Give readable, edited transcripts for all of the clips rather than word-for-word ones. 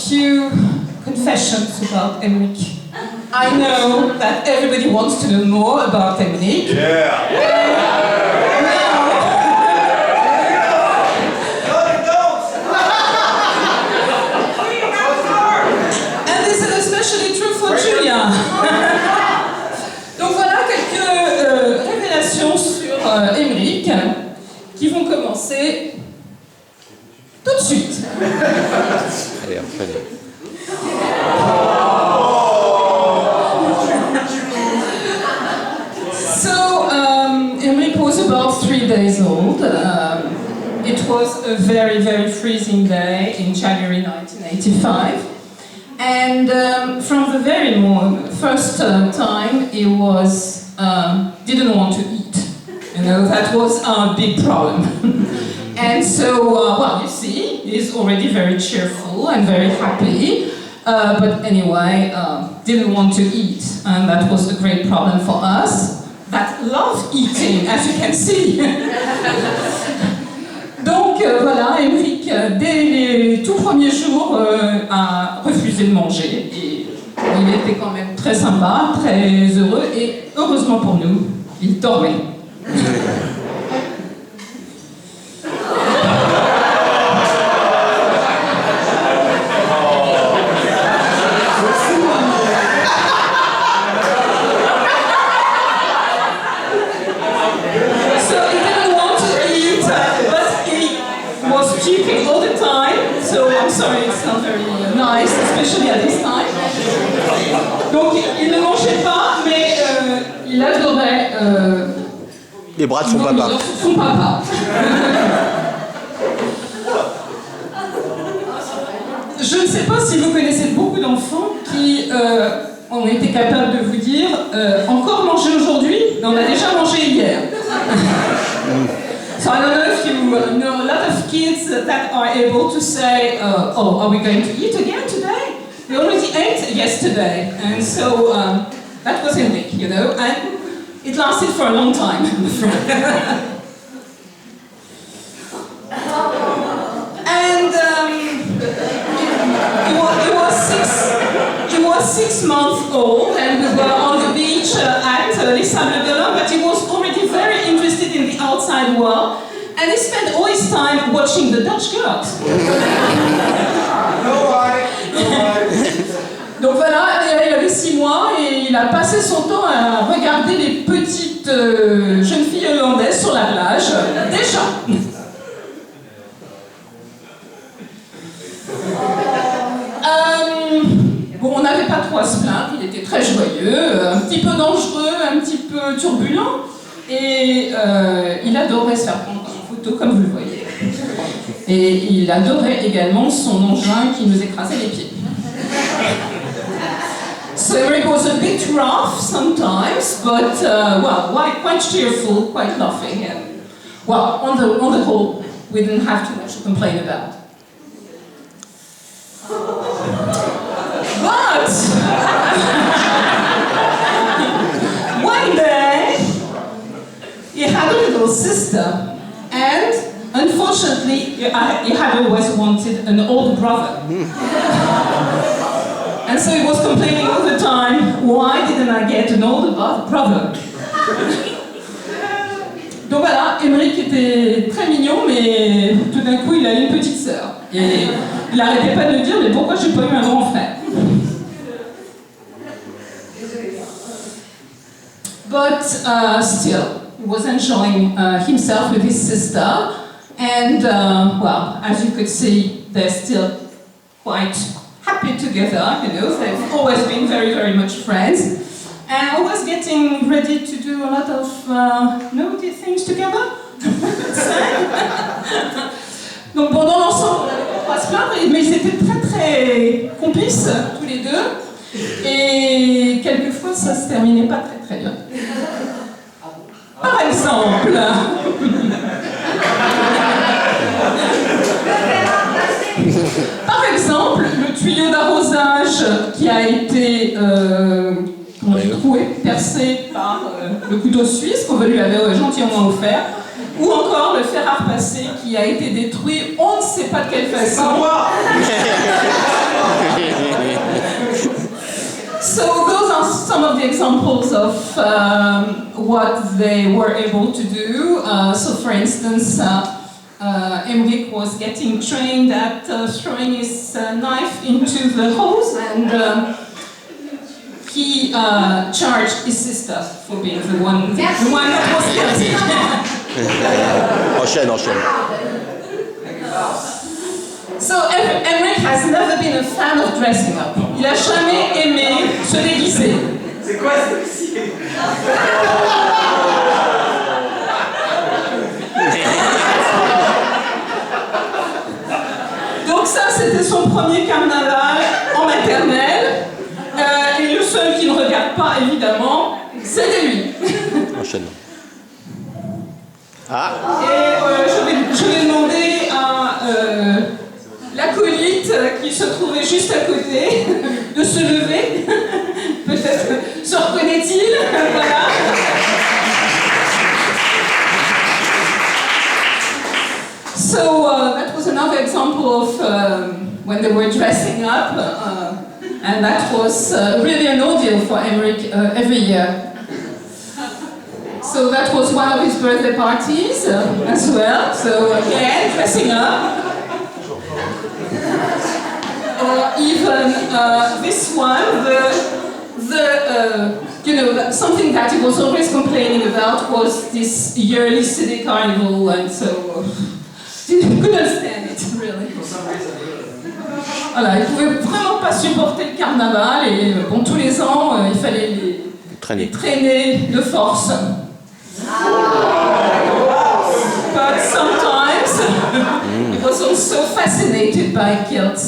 few confessions about Emmerich. I know that everybody wants to know more about Emmerich. And this is especially true for Julia. Donc voilà quelques révélations sur Emmerich qui vont commencer tout de suite. Allez, enchaînez. Emmerich was about 3 days old. It was a very, very freezing day in January 1985. And from the very first time, he was didn't want to eat. You know, that was a big problem. And so, well, you see, he's already very cheerful and very happy. But anyway, didn't want to eat. And that was a great problem for us that love eating, as you can see. Donc voilà, Emmerich, dès les tout premiers jours, a refusé de manger. Et il était quand même très sympa, très heureux, et heureusement pour nous, il dormait. Especially at this time. Donc il ne mangeait pas, mais il adorait les bras de son papa. Son papa. Je ne sais pas si vous connaissez beaucoup d'enfants qui ont été capables de vous dire encore manger aujourd'hui, mais on a déjà mangé hier. So I don't know if you know a lot of kids that are able to say, oh, are we going to eat again today? We already ate yesterday. And so that was Emmerich, you know, and it lasted for a long time. And he was 6 months old, and we were on the beach at Les Sables d'Olonne, but he was already very interested in the outside world, and he spent all his time watching the Dutch girls. Donc voilà, il avait 6 mois et il a passé son temps à regarder les petites jeunes filles hollandaises sur la plage, déjà. Bon, on n'avait pas trop à se plaindre, il était très joyeux, un petit peu dangereux, un petit peu turbulent, et il adorait se faire prendre en photo, comme vous le voyez. Et il adorait également son engin qui nous écrasait les pieds. So Emmerich was a bit rough sometimes, but well, quite cheerful, quite laughing, and well, on the whole, we didn't have too much to complain about. But one day he had a little sister, and unfortunately he had always wanted an older brother. And so he was complaining all the time, why didn't I get an older brother? Donc voilà, Emmerich était très mignon, mais tout d'un coup il a eu une petite sœur. Et il n'arrêtait pas de me dire, mais pourquoi j'ai pas eu un grand frère? But still, he was enjoying himself with his sister, and well, as you could see, they're still quite happy together, you know, they've always been very, very much friends. And always getting ready to do a lot of naughty things together. Donc pendant l'ensemble, on n'avait pas à se plaindre, mais ils étaient très très complices, tous les deux. Et quelquefois, ça se terminait pas très très bien. Par exemple... Par exemple, le tuyau d'arrosage qui a été troué, percé par le couteau suisse qu'on lui avait gentiment offert, ou encore le fer à repasser qui a été détruit, on ne sait pas de quelle façon. the examples of what they were able to do. So, for instance, Emmerich was getting trained at throwing his knife into the hose, and he charged his sister for being the one that was guilty. Enchaîne. So Emmerich has never been a fan of dressing up. Il a jamais aimé se déguiser. C'est quoi ce dossier? Donc ça, c'était son premier carnaval en maternelle. Et le seul qui ne regarde pas, évidemment, c'était lui. Enchaîne. Ah, Et je vais demander à l'acolyte qui se trouvait juste à côté de se lever. Peut-être se reconnaît-il. Voilà. So that was another example of when they were dressing up, and that was really an ordeal for Emmerich every year. So that was one of his birthday parties as well. So again, dressing up. Or even this one, something that he was always complaining about was this yearly city carnival, and so he couldn't stand it really. Voilà, il pouvait vraiment pas supporter le carnaval, et bon, tous les ans, il fallait les traîner de force. But sometimes he was also fascinated by guilt.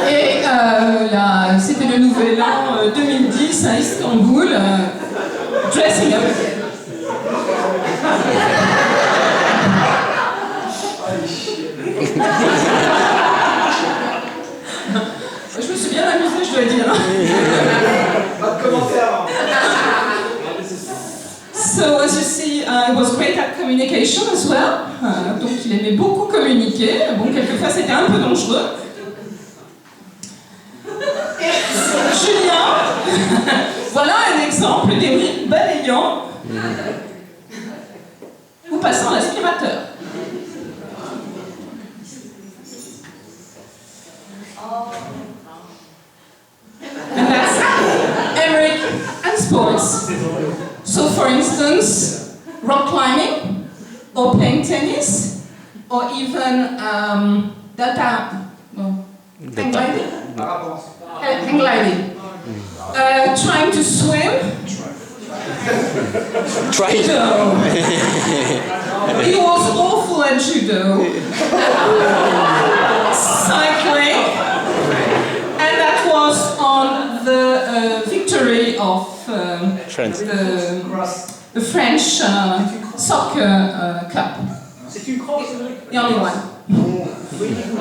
Et là, c'était le nouvel an 2010 à Istanbul, dressing up. Je me suis bien amusée, je dois dire. Pas de commentaire. So, as you see, he was great at communication as well. Donc, il aimait beaucoup communiquer. Bon, quelquefois, c'était un peu dangereux. Et Julien, voilà un exemple d'Emmerich balayant ou passant l'aspirateur. And that's Emmerich and sports. So, for instance, rock climbing, or playing tennis, or even hang gliding. Hang gliding. Trying to swim. try. Judo. He was awful at judo. Cycling. And that was on the victory of the French soccer cup. C'est une crosse, The only one.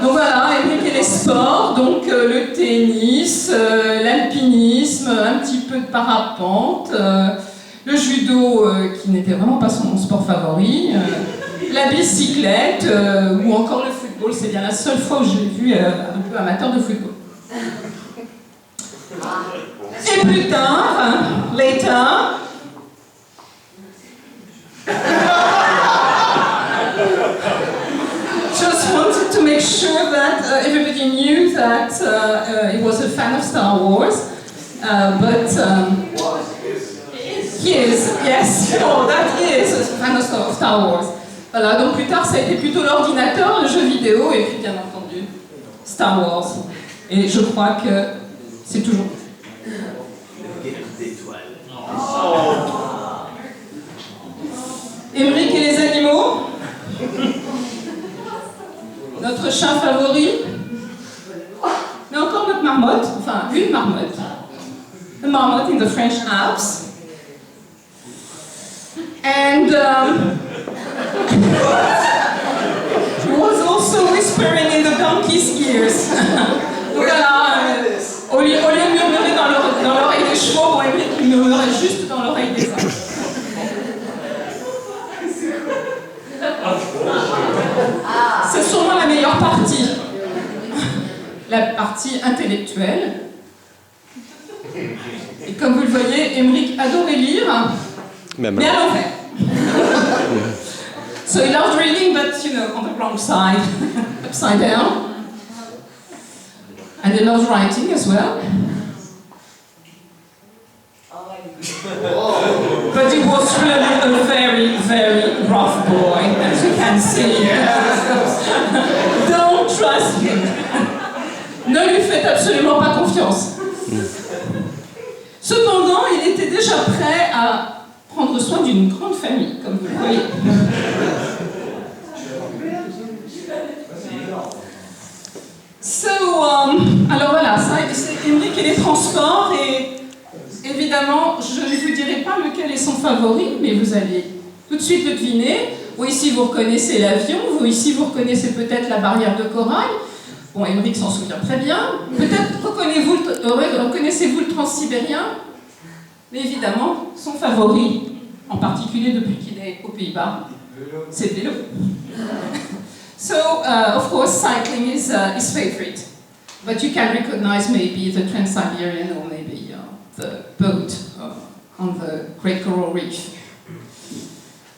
Donc voilà, Emmerich et les sports, donc le tennis, l'alpinisme, un petit peu de parapente, le judo qui n'était vraiment pas son sport favori, la bicyclette ou encore le football. C'est bien la seule fois où je l'ai vu un peu amateur de football. Et plus tard, later, just wanted to make sure that everybody knew that he was a fan of Star Wars, but he is, yes, oh, that is a fan of Star Wars. Voilà, donc plus tard ça a été plutôt l'ordinateur, le jeu vidéo, et puis bien entendu Star Wars. Et je crois que c'est toujours. Emmerich et les animaux. Notre chat favori. Mais encore notre marmotte, enfin une marmotte. A marmot in the French Alps. And he was also whispering in the donkey's ears. Donc là, au lieu de murmurer dans l'oreille des chevaux, il murmurait juste dans l'oreille des hommes. C'est sûrement la meilleure partie, la partie intellectuelle. Et comme vous le voyez, Emmerich adorait lire, Même mais là. à l'envers. So he loved reading, but you know, on the wrong side, upside down. And he loved writing as well. But he was really a very, very rough boy, as you can see. Don't trust him. Ne lui faites absolument pas confiance. Cependant, il était déjà prêt à prendre soin d'une grande famille, comme vous le voyez. Alors voilà, ça, c'est Emmerich et les transports, et évidemment, je ne vous dirai pas lequel est son favori, mais vous allez tout de suite le deviner. Vous ici, vous reconnaissez l'avion, vous ici, vous reconnaissez peut-être la barrière de corail. Bon, Emmerich s'en souvient très bien. Peut-être reconnaissez-vous le transsibérien, mais évidemment, son favori, en particulier depuis qu'il est aux Pays-Bas, c'est le vélo. So, of course, cycling is his favorite. But you can recognize maybe the Trans-Siberian or maybe the boat on the Great Coral Reef.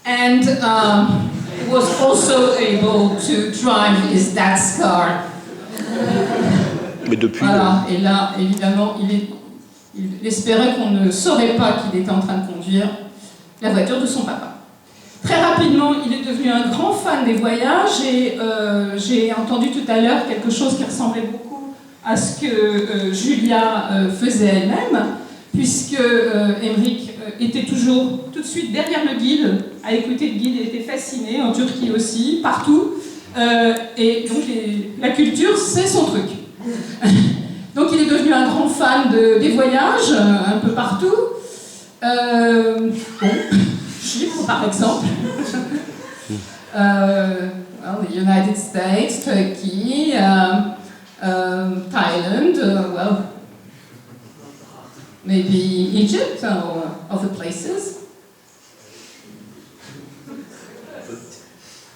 And he was also able to drive his dad's car. Mais depuis. Voilà, et là, évidemment, il espérait qu'on ne saurait pas qu'il était en train de conduire la voiture de son papa. Très rapidement, il est devenu un grand fan des voyages, et j'ai entendu tout à l'heure quelque chose qui ressemblait beaucoup à ce que Julia faisait elle-même, puisque Emmerich était toujours tout de suite derrière le guide, à écouter le guide, il était fasciné, en Turquie aussi, partout, et donc la culture, c'est son truc. Donc il est devenu un grand fan des voyages, un peu partout. Bon, Chypre par exemple. Well, the United States, Turkey, Thailand, well, maybe Egypt or other places.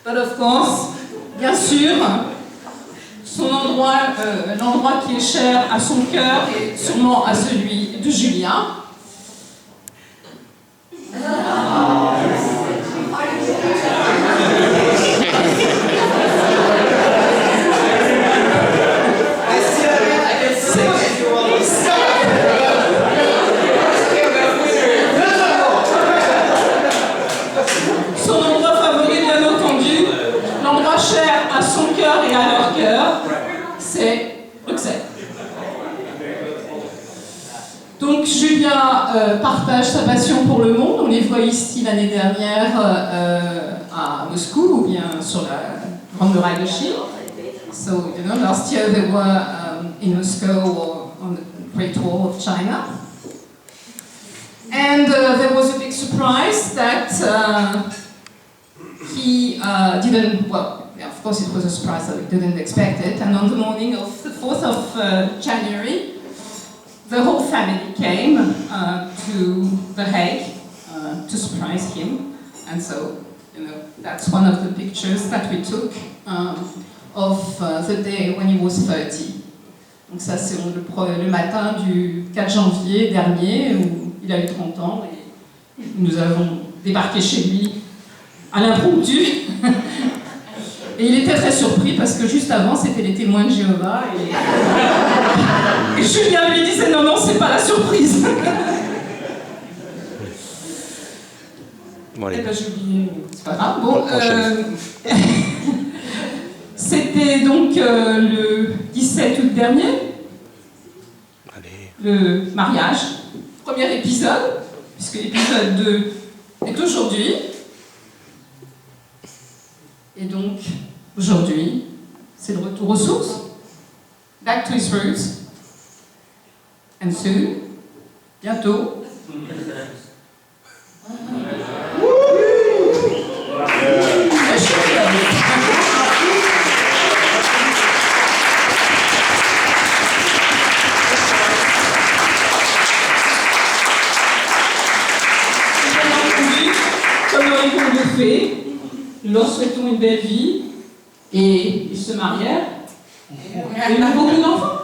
But of course, bien sûr, l'endroit qui est cher à son cœur et sûrement à celui de Julia. Son endroit favori, bien entendu, l'endroit cher à son cœur et à leur cœur, c'est Bruxelles. Donc Julia partage sa passion pour le monde. On les voit ici l'année dernière à Moscou ou bien sur la Grande Muraille de Chine. So, you know, last year they were in Moscow or on the Great Wall of China. And there was a big surprise that he didn't, well, yeah, of course it was a surprise that he didn't expect it. And on the morning of the 4th of January, the whole family came to The Hague to surprise him. And so, you know, that's one of the pictures that we took of the day when he was 30. Donc ça, c'est le matin du 4 janvier dernier, où il a eu 30 ans, et nous avons débarqué chez lui à l'impromptu. Et il était très surpris parce que juste avant, c'était les témoins de Jéhovah. Et Julien lui disait non, c'est pas la surprise. Bon, allez. Eh ben, j'ai oublié, c'est pas grave. Bon, c'était donc le 17 août dernier, Allez. le mariage, premier épisode, puisque l'épisode 2 est aujourd'hui. Et donc, aujourd'hui, c'est le retour aux sources, back to his roots, and soon, bientôt. Comme Henri le fait, nous leur souhaitons une belle vie et ils se marièrent et ils ont beaucoup d'enfants.